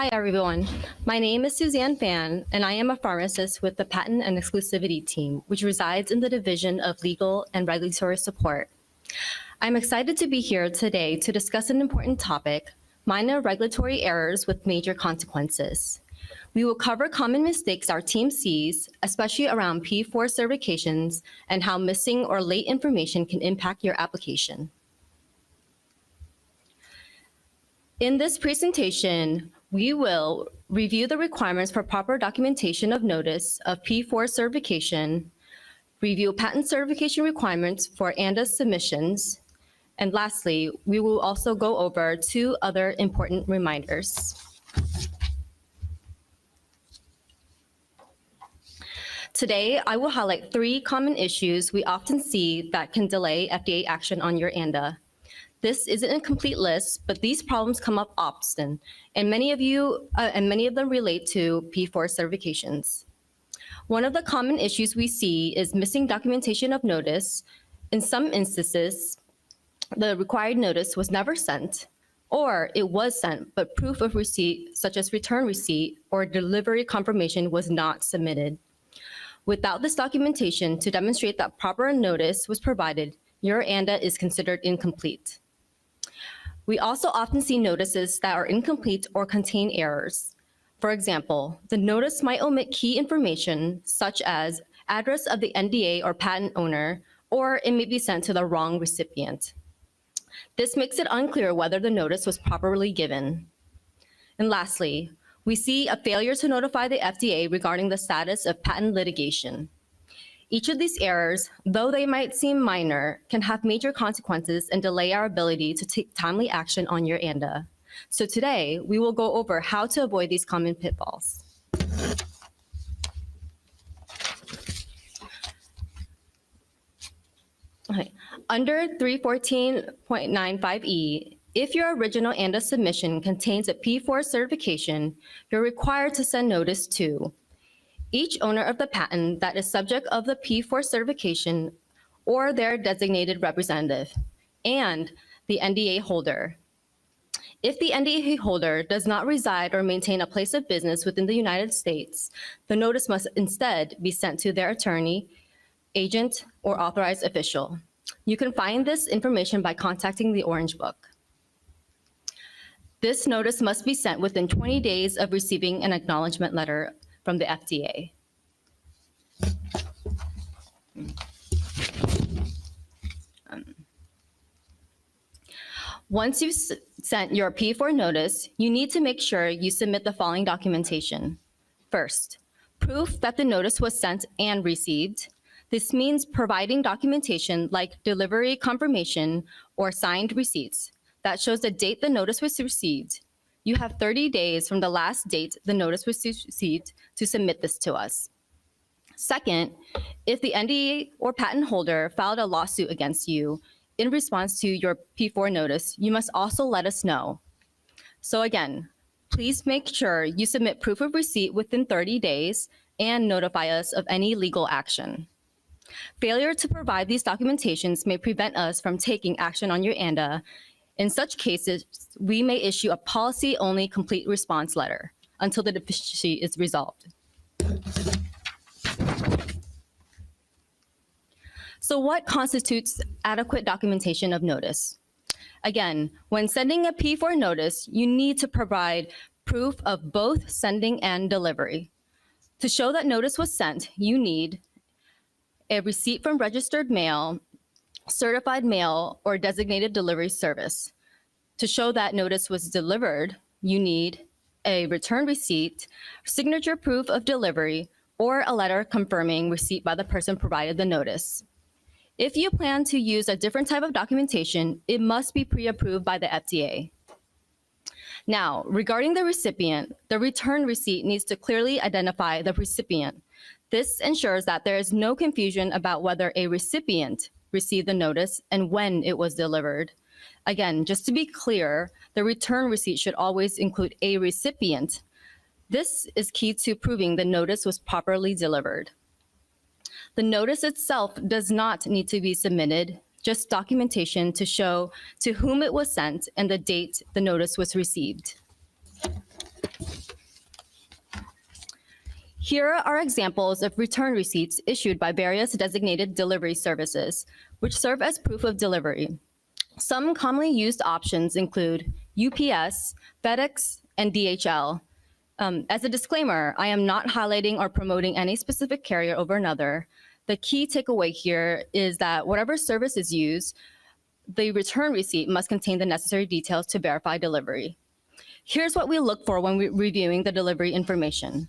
Hi, everyone. My name is Suzanne Phan, and I am a pharmacist with the Patent and Exclusivity team, which resides in the Division of Legal and Regulatory Support. I'm excited to be here today to discuss an important topic, minor regulatory errors with major consequences. We will cover common mistakes our team sees, especially around P4 certifications, and how missing or late information can impact your application. In this presentation, we will review the requirements for proper documentation of notice of P4 certification, review patent certification requirements for ANDA submissions, and lastly, we will also go over 2 other important reminders. Today, I will highlight 3 common issues we often see that can delay FDA action on your ANDA. This isn't a complete list, but these problems come up often, and many of them relate to P4 certifications. One of the common issues we see is missing documentation of notice. In some instances, the required notice was never sent, or it was sent, but proof of receipt, such as return receipt or delivery confirmation, was not submitted. Without this documentation to demonstrate that proper notice was provided, your ANDA is considered incomplete. We also often see notices that are incomplete or contain errors. For example, the notice might omit key information such as address of the NDA or patent owner, or it may be sent to the wrong recipient. This makes it unclear whether the notice was properly given. And lastly, we see a failure to notify the FDA regarding the status of patent litigation. Each of these errors, though they might seem minor, can have major consequences and delay our ability to take timely action on your ANDA. So today, we will go over how to avoid these common pitfalls. Okay. Under 314.95E, if your original ANDA submission contains a P4 certification, you're required to send notice to each owner of the patent that is subject of the P4 certification or their designated representative, and the NDA holder. If the NDA holder does not reside or maintain a place of business within the United States, the notice must instead be sent to their attorney, agent, or authorized official. You can find this information by contacting the Orange Book. This notice must be sent within 20 days of receiving an acknowledgement letter from the FDA. Once you've sent your P4 notice, you need to make sure you submit the following documentation. First, proof that the notice was sent and received. This means providing documentation like delivery confirmation or signed receipts that shows the date the notice was received. You have 30 days from the last date the notice was received to submit this to us. Second, if the NDA or patent holder filed a lawsuit against you in response to your P4 notice, you must also let us know. So again, please make sure you submit proof of receipt within 30 days and notify us of any legal action. Failure to provide these documentations may prevent us from taking action on your ANDA. In such cases, we may issue a policy-only complete response letter until the deficiency is resolved. So what constitutes adequate documentation of notice? Again, when sending a P4 notice, you need to provide proof of both sending and delivery. To show that notice was sent, you need a receipt from registered mail, certified mail, or designated delivery service. To show that notice was delivered, you need a return receipt, signature proof of delivery, or a letter confirming receipt by the person provided the notice. If you plan to use a different type of documentation, it must be pre-approved by the FDA. Now, regarding the recipient, the return receipt needs to clearly identify the recipient. This ensures that there is no confusion about whether a recipient received the notice and when it was delivered. Again, just to be clear, the return receipt should always include a recipient. This is key to proving the notice was properly delivered. The notice itself does not need to be submitted, just documentation to show to whom it was sent and the date the notice was received. Here are examples of return receipts issued by various designated delivery services, which serve as proof of delivery. Some commonly used options include UPS, FedEx, and DHL. As a disclaimer, I am not highlighting or promoting any specific carrier over another. The key takeaway here is that whatever service is used, the return receipt must contain the necessary details to verify delivery. Here's what we look for when we're reviewing the delivery information.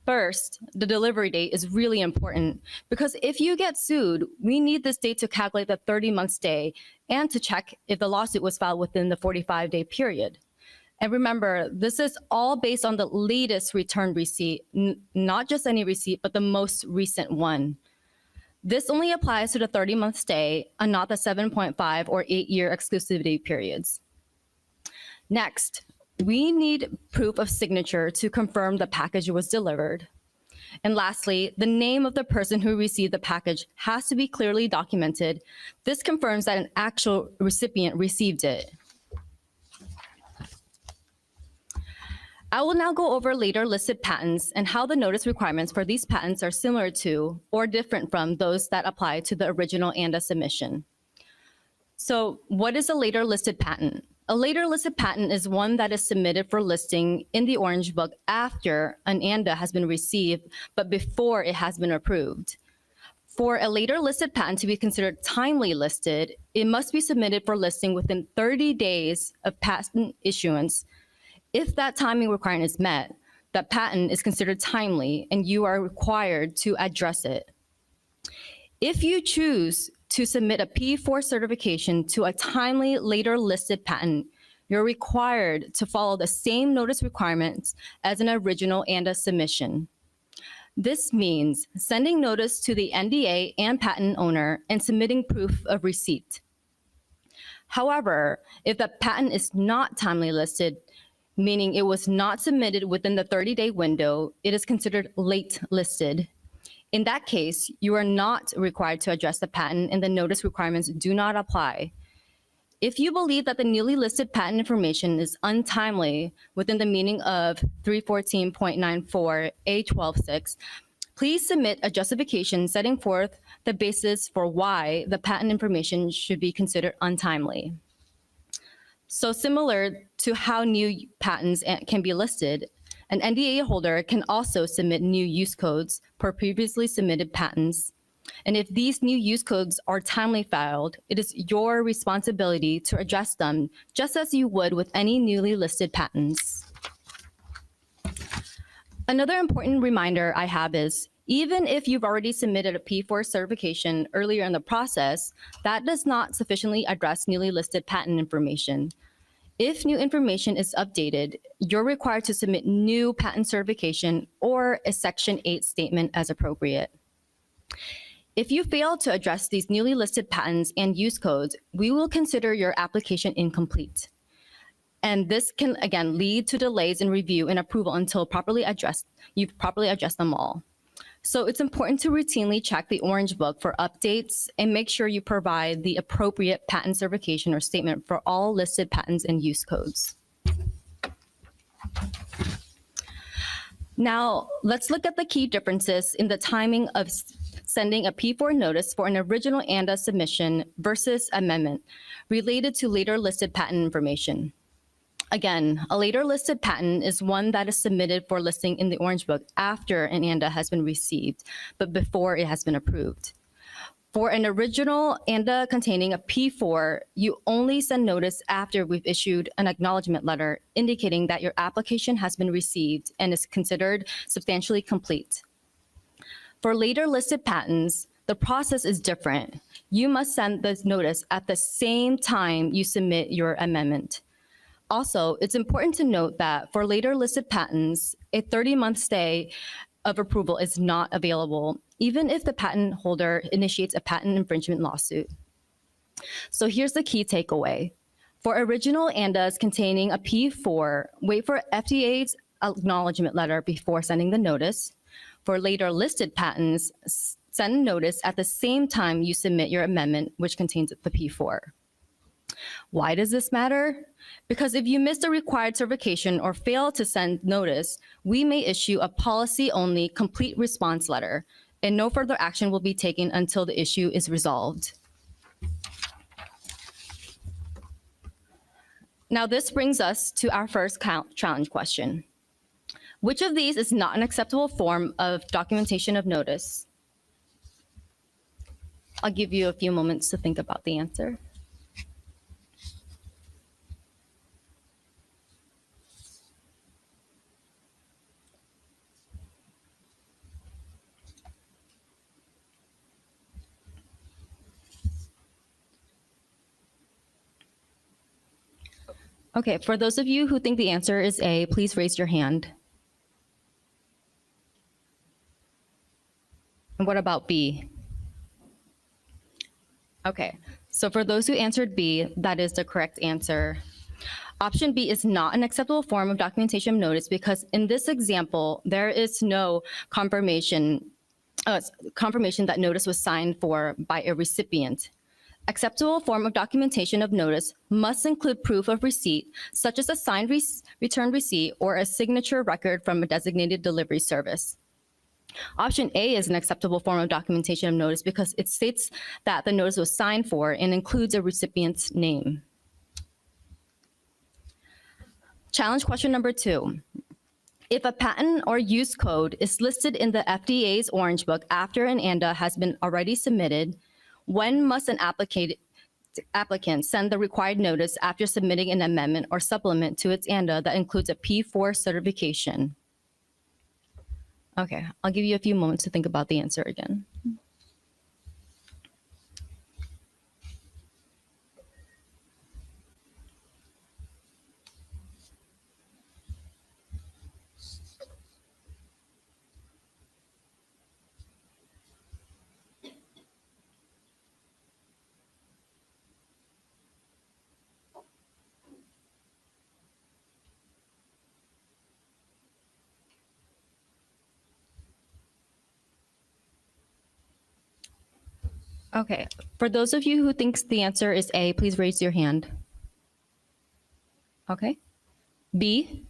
First, the delivery date is really important because if you get sued, we need this date to calculate the 30-month stay and to check if the lawsuit was filed within the 45-day period. And remember, this is all based on the latest return receipt, not just any receipt, but the most recent one. This only applies to the 30-month stay and not the 7.5 or 8-year exclusivity periods. Next, we need proof of signature to confirm the package was delivered. And lastly, the name of the person who received the package has to be clearly documented. This confirms that an actual recipient received it. I will now go over later listed patents and how the notice requirements for these patents are similar to or different from those that apply to the original ANDA submission. So what is a later listed patent? A later listed patent is one that is submitted for listing in the Orange Book after an ANDA has been received, but before it has been approved. For a later listed patent to be considered timely listed, it must be submitted for listing within 30 days of patent issuance. If that timing requirement is met, that patent is considered timely and you are required to address it. If you choose to submit a P4 certification to a timely later listed patent, you're required to follow the same notice requirements as an original ANDA submission. This means sending notice to the NDA and patent owner and submitting proof of receipt. However, if the patent is not timely listed, meaning it was not submitted within the 30-day window, it is considered late listed. In that case, you are not required to address the patent and the notice requirements do not apply. If you believe that the newly listed patent information is untimely within the meaning of 314.94 A12.6, please submit a justification setting forth the basis for why the patent information should be considered untimely. So similar to how new patents can be listed, an NDA holder can also submit new use codes for previously submitted patents. And if these new use codes are timely filed, it is your responsibility to address them just as you would with any newly listed patents. Another important reminder I have is, even if you've already submitted a P4 certification earlier in the process, that does not sufficiently address newly listed patent information. If new information is updated, you're required to submit new patent certification or a Section 8 statement as appropriate. If you fail to address these newly listed patents and use codes, we will consider your application incomplete. And this can, again, lead to delays in review and approval until you've properly addressed them all. So it's important to routinely check the Orange Book for updates and make sure you provide the appropriate patent certification or statement for all listed patents and use codes. Now, let's look at the key differences in the timing of sending a P4 notice for an original ANDA submission versus amendment related to later listed patent information. Again, a later listed patent is one that is submitted for listing in the Orange Book after an ANDA has been received, but before it has been approved. For an original ANDA containing a P4, you only send notice after we've issued an acknowledgement letter indicating that your application has been received and is considered substantially complete. For later listed patents, the process is different. You must send this notice at the same time you submit your amendment. Also, it's important to note that for later listed patents, a 30-month stay of approval is not available, even if the patent holder initiates a patent infringement lawsuit. So here's the key takeaway. For original ANDAs containing a P4, wait for FDA's acknowledgement letter before sending the notice. For later listed patents, send notice at the same time you submit your amendment, which contains the P4. Why does this matter? Because if you miss the required certification or fail to send notice, we may issue a policy-only complete response letter, and no further action will be taken until the issue is resolved. Now, this brings us to our first challenge question. Which of these is not an acceptable form of documentation of notice? I'll give you a few moments to think about the answer. Okay, for those of you who think the answer is A, please raise your hand. And what about B? Okay, so for those who answered B, that is the correct answer. Option B is not an acceptable form of documentation of notice because in this example, there is no confirmation that notice was signed for by a recipient. Acceptable form of documentation of notice must include proof of receipt, such as a signed return receipt or a signature record from a designated delivery service. Option A is an acceptable form of documentation of notice because it states that the notice was signed for and includes a recipient's name. Challenge question number 2. If a patent or use code is listed in the FDA's Orange Book after an ANDA has been already submitted, when must an applicant send the required notice after submitting an amendment or supplement to its ANDA that includes a P4 certification? Okay, I'll give you a few moments to think about the answer again. Okay, for those of you who thinks the answer is A, please raise your hand. Okay. B?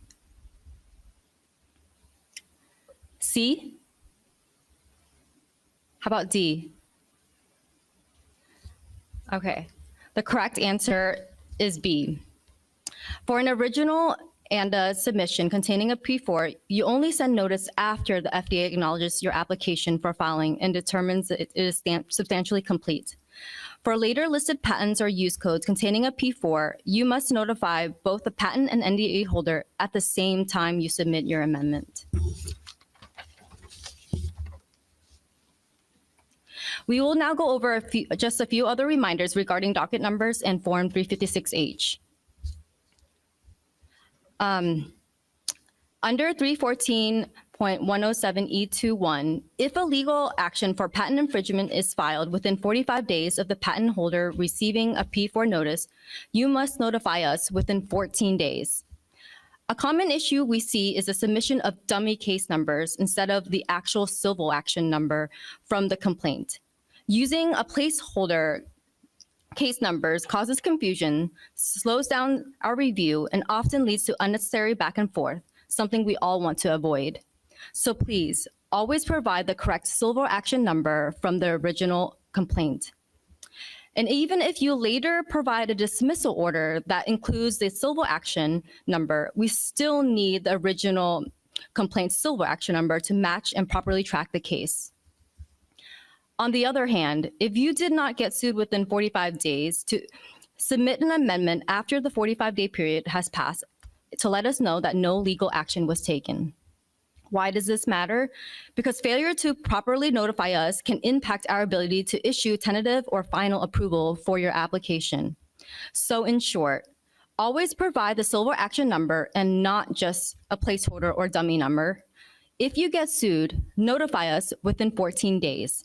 C? How about D? Okay, the correct answer is B. For an original ANDA submission containing a P4, you only send notice after the FDA acknowledges your application for filing and determines that it is substantially complete. For later listed patents or use codes containing a P4, you must notify both the patent and NDA holder at the same time you submit your amendment. We will now go over just a few other reminders regarding docket numbers and Form 356H. Under 314.107E21, if a legal action for patent infringement is filed within 45 days of the patent holder receiving a P4 notice, you must notify us within 14 days. A common issue we see is the submission of dummy case numbers instead of the actual civil action number from the complaint. Using a placeholder case numbers causes confusion, slows down our review, and often leads to unnecessary back and forth, something we all want to avoid. So please, always provide the correct civil action number from the original complaint. And even if you later provide a dismissal order that includes the civil action number, we still need the original complaint civil action number to match and properly track the case. On the other hand, if you did not get sued within 45 days, to submit an amendment after the 45-day period has passed to let us know that no legal action was taken. Why does this matter? Because failure to properly notify us can impact our ability to issue tentative or final approval for your application. So in short, always provide the civil action number and not just a placeholder or dummy number. If you get sued, notify us within 14 days.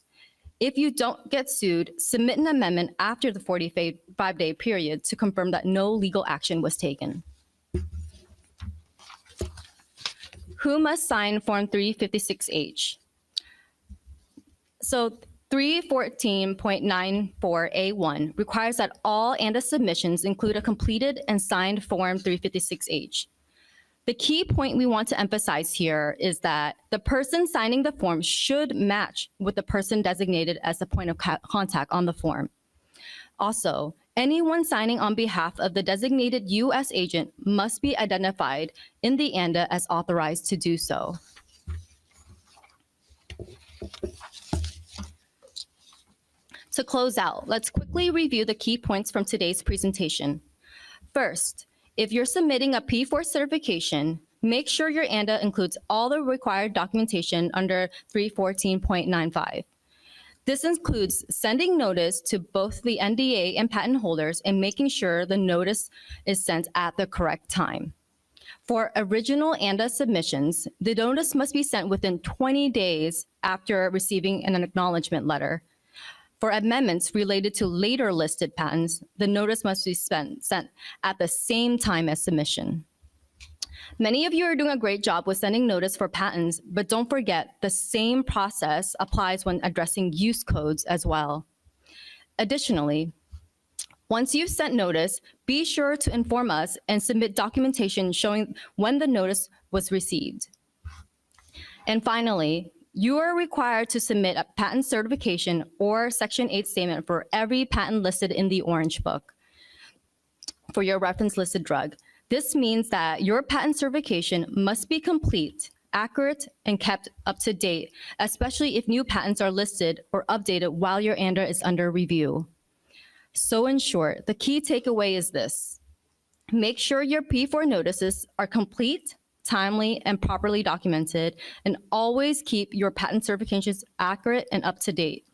If you don't get sued, submit an amendment after the 45-day period to confirm that no legal action was taken. Who must sign Form 356H? So 314.94A1 requires that all ANDA submissions include a completed and signed Form 356H. The key point we want to emphasize here is that the person signing the form should match with the person designated as the point of contact on the form. Also, anyone signing on behalf of the designated U.S. agent must be identified in the ANDA as authorized to do so. To close out, let's quickly review the key points from today's presentation. First, if you're submitting a P4 certification, make sure your ANDA includes all the required documentation under 314.95. This includes sending notice to both the NDA and patent holders and making sure the notice is sent at the correct time. For original ANDA submissions, the notice must be sent within 20 days after receiving an acknowledgement letter. For amendments related to later listed patents, the notice must be sent at the same time as submission. Many of you are doing a great job with sending notice for patents, but don't forget the same process applies when addressing use codes as well. Additionally, once you've sent notice, be sure to inform us and submit documentation showing when the notice was received. And finally, you are required to submit a patent certification or Section 8 statement for every patent listed in the Orange Book for your reference listed drug. This means that your patent certification must be complete, accurate, and kept up to date, especially if new patents are listed or updated while your ANDA is under review. So in short, the key takeaway is this: make sure your P4 notices are complete, timely, and properly documented, and always keep your patent certifications accurate and up to date.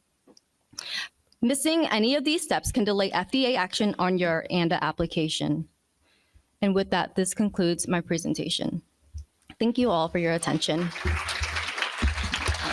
Missing any of these steps can delay FDA action on your ANDA application. And with that, this concludes my presentation. Thank you all for your attention.